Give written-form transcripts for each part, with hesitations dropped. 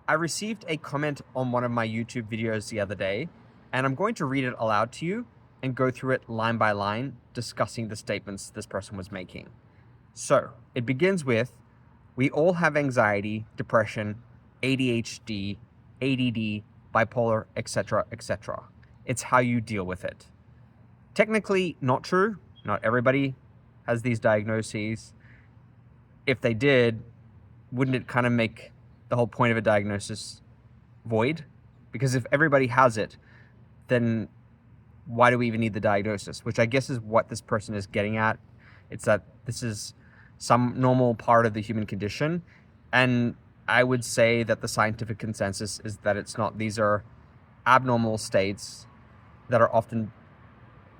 I received a comment on one of my YouTube videos the other day, and I'm going to read it aloud to you and go through it line by line, discussing the statements this person was making. So, it begins with, we all have anxiety, depression, ADHD, ADD, bipolar, etc., etc. It's how you deal with it. Technically, not true. Not everybody has these diagnoses. If they did, wouldn't it kind of make the whole point of a diagnosis void? Because if everybody has it, then why do we even need the diagnosis? Which I guess is what this person is getting at. It's that this is some normal part of the human condition. And I would say that the scientific consensus is that it's not. These are abnormal states that are often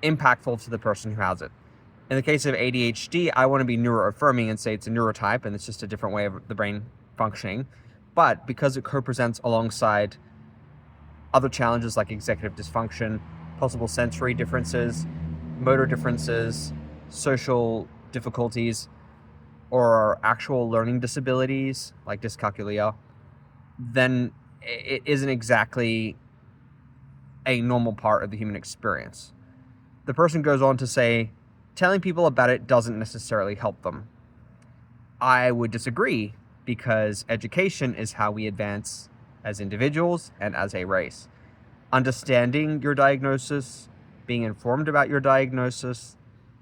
impactful to the person who has it. In the case of ADHD, I want to be neuroaffirming and say it's a neurotype and it's just a different way of the brain functioning. But because it co-presents alongside other challenges like executive dysfunction, possible sensory differences, motor differences, social difficulties, or actual learning disabilities like dyscalculia, then it isn't exactly a normal part of the human experience. The person goes on to say, telling people about it doesn't necessarily help them. I would disagree, because education is how we advance as individuals and as a race. Understanding your diagnosis, being informed about your diagnosis,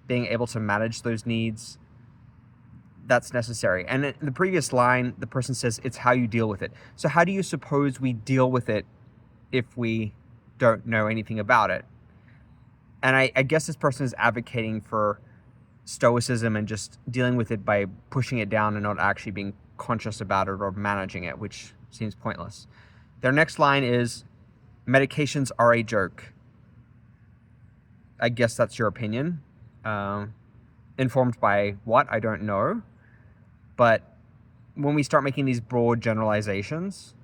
being able to manage those needs, that's necessary. And in the previous line, the person says it's how you deal with it. So how do you suppose we deal with it if we don't know anything about it? And I guess this person is advocating for stoicism and just dealing with it by pushing it down and not actually being conscious about it or managing it, which seems pointless. Their next line is, medications are a joke. I guess that's your opinion. Informed by what? I don't know. But when we start making these broad generalizations,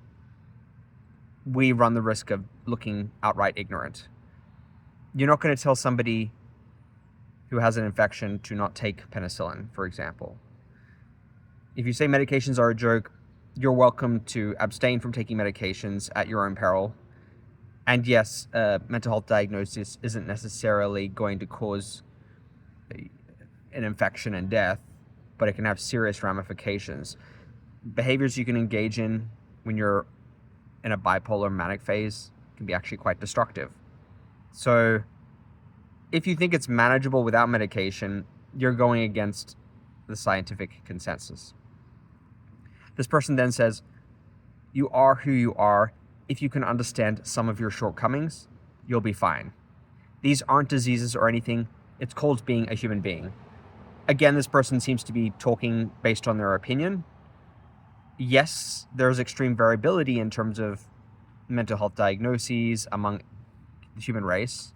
we run the risk of looking outright ignorant. You're not going to tell somebody who has an infection to not take penicillin, for example. If you say medications are a joke, you're welcome to abstain from taking medications at your own peril. And yes, mental health diagnosis isn't necessarily going to cause an infection and death, but it can have serious ramifications. Behaviors you can engage in when you're in a bipolar manic phase can be actually quite destructive. So if you think it's manageable without medication, you're going against the scientific consensus. This person then says, you are who you are. If you can understand some of your shortcomings, you'll be fine. These aren't diseases or anything. It's called being a human being. Again, this person seems to be talking based on their opinion. Yes, there's extreme variability in terms of mental health diagnoses among the human race.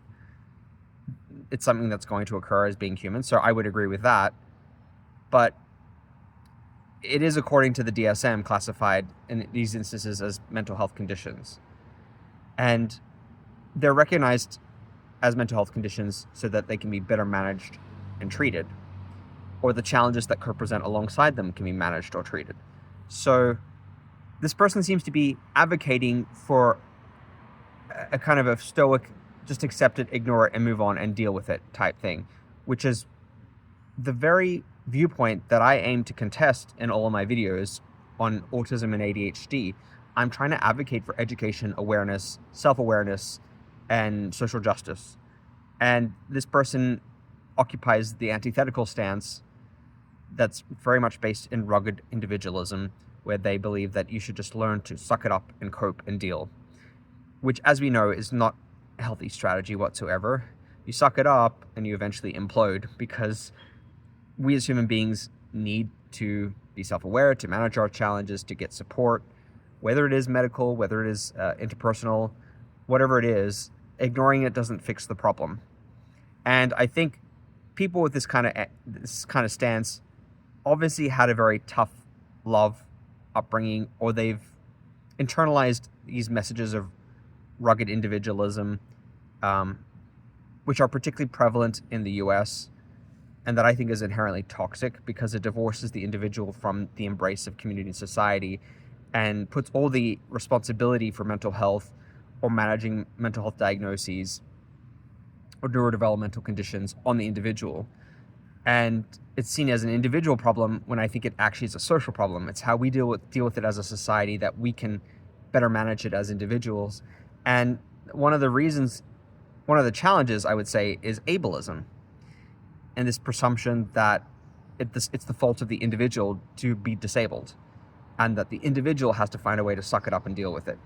It's something that's going to occur as being human, so I would agree with that. But it is, according to the DSM, classified in these instances as mental health conditions. And they're recognized as mental health conditions so that they can be better managed and treated, or the challenges that could present alongside them can be managed or treated. So this person seems to be advocating for a kind of a stoic, just accept it, ignore it, and move on and deal with it type thing, which is the very viewpoint that I aim to contest in all of my videos on autism and ADHD. I'm trying to advocate for education, awareness, self-awareness, and social justice. And this person occupies the antithetical stance that's very much based in rugged individualism, where they believe that you should just learn to suck it up and cope and deal, which, as we know, is not a healthy strategy whatsoever. You suck it up and you eventually implode, because we as human beings need to be self-aware, to manage our challenges, to get support, whether it is medical, whether it is interpersonal, whatever it is. Ignoring it doesn't fix the problem. And I think people with this kind of stance obviously had a very tough love upbringing, or they've internalized these messages of rugged individualism, which are particularly prevalent in the US, and that I think is inherently toxic because it divorces the individual from the embrace of community and society and puts all the responsibility for mental health or managing mental health diagnoses or neurodevelopmental conditions on the individual. And it's seen as an individual problem when I think it actually is a social problem. It's how we deal with it as a society that we can better manage it as individuals. And one of the challenges, I would say, is ableism and this presumption that it's the fault of the individual to be disabled and that the individual has to find a way to suck it up and deal with it.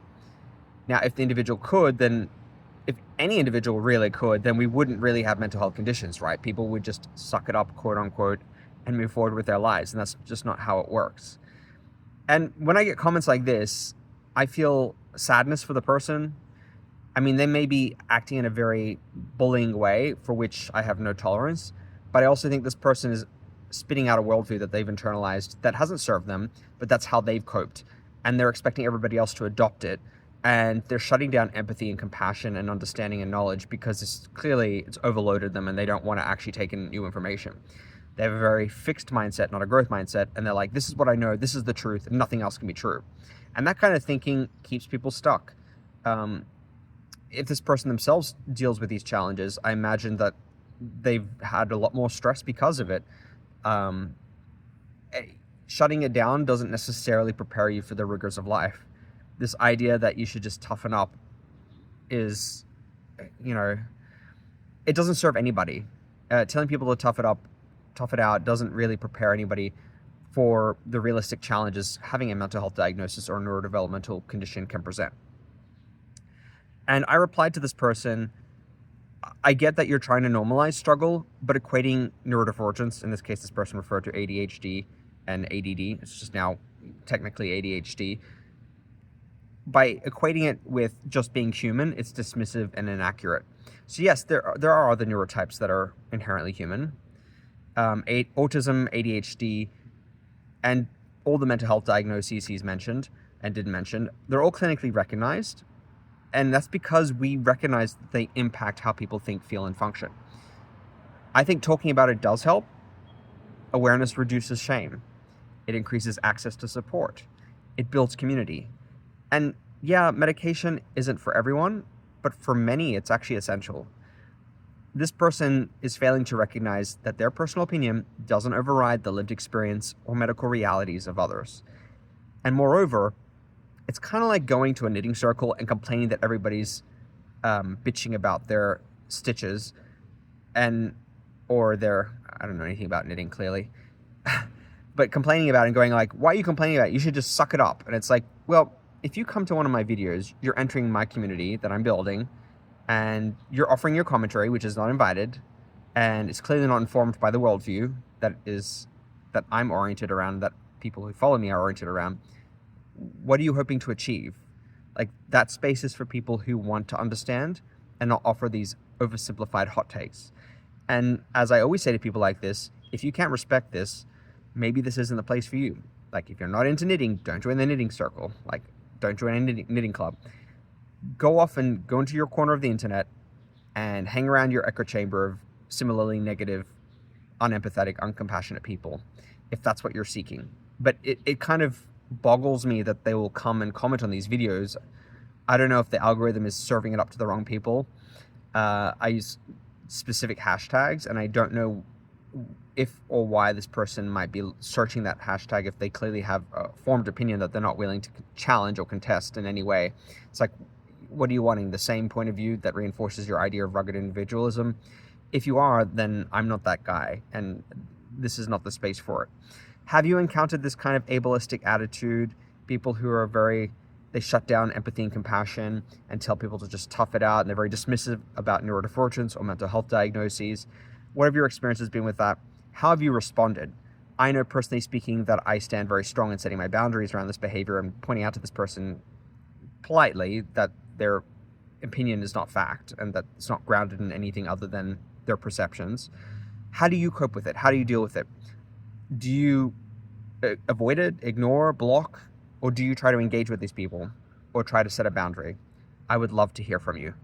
Now, if the individual could, then if any individual really could, then we wouldn't really have mental health conditions, right? People would just suck it up, quote unquote, and move forward with their lives. And that's just not how it works. And when I get comments like this, I feel sadness for the person. I mean, they may be acting in a very bullying way for which I have no tolerance, but I also think this person is spitting out a worldview that they've internalized that hasn't served them, but that's how they've coped. And they're expecting everybody else to adopt it. And they're shutting down empathy and compassion and understanding and knowledge because it's overloaded them and they don't want to actually take in new information. They have a very fixed mindset, not a growth mindset. And they're like, this is what I know, this is the truth, and nothing else can be true. And that kind of thinking keeps people stuck. If this person themselves deals with these challenges, I imagine that they've had a lot more stress because of it. Shutting it down doesn't necessarily prepare you for the rigors of life. This idea that you should just toughen up is, it doesn't serve anybody. Telling people to tough it out doesn't really prepare anybody for the realistic challenges having a mental health diagnosis or neurodevelopmental condition can present. And I replied to this person, I get that you're trying to normalize struggle, but equating neurodivergence, in this case, this person referred to ADHD and ADD, it's just now technically ADHD. By equating it with just being human, it's dismissive and inaccurate. So yes, there are other neurotypes that are inherently human. Autism, ADHD, and all the mental health diagnoses he's mentioned and didn't mention, they're all clinically recognized. And that's because we recognize that they impact how people think, feel, and function. I think talking about it does help. Awareness reduces shame. It increases access to support. It builds community. And yeah, medication isn't for everyone, but for many, it's actually essential. This person is failing to recognize that their personal opinion doesn't override the lived experience or medical realities of others. And moreover, it's kind of like going to a knitting circle and complaining that everybody's bitching about their stitches or their, I don't know anything about knitting clearly, but complaining about it and going like, why are you complaining about it? You should just suck it up. And it's like, well, if you come to one of my videos, you're entering my community that I'm building and you're offering your commentary, which is not invited, and it's clearly not informed by the worldview that I'm oriented around, that people who follow me are oriented around. What are you hoping to achieve? Like, that space is for people who want to understand and not offer these oversimplified hot takes. And as I always say to people like this, if you can't respect this, maybe this isn't the place for you. Like, if you're not into knitting, don't join the knitting circle. Like, don't join a knitting club. Go off and go into your corner of the internet and hang around your echo chamber of similarly negative, unempathetic, uncompassionate people, if that's what you're seeking. But it kind of boggles me that they will come and comment on these videos. I don't know if the algorithm is serving it up to the wrong people. I use specific hashtags, and I don't know if or why this person might be searching that hashtag if they clearly have a formed opinion that they're not willing to challenge or contest in any way. It's like, what are you wanting? The same point of view that reinforces your idea of rugged individualism? If you are, then I'm not that guy, and this is not the space for it. Have you encountered this kind of ableistic attitude? People who are they shut down empathy and compassion and tell people to just tough it out, and they're very dismissive about neurodivergence or mental health diagnoses. What have your experiences been with that? How have you responded? I know, personally speaking, that I stand very strong in setting my boundaries around this behavior and pointing out to this person politely that their opinion is not fact and that it's not grounded in anything other than their perceptions. How do you cope with it? How do you deal with it? Do you avoid it, ignore, block, or do you try to engage with these people or try to set a boundary? I would love to hear from you.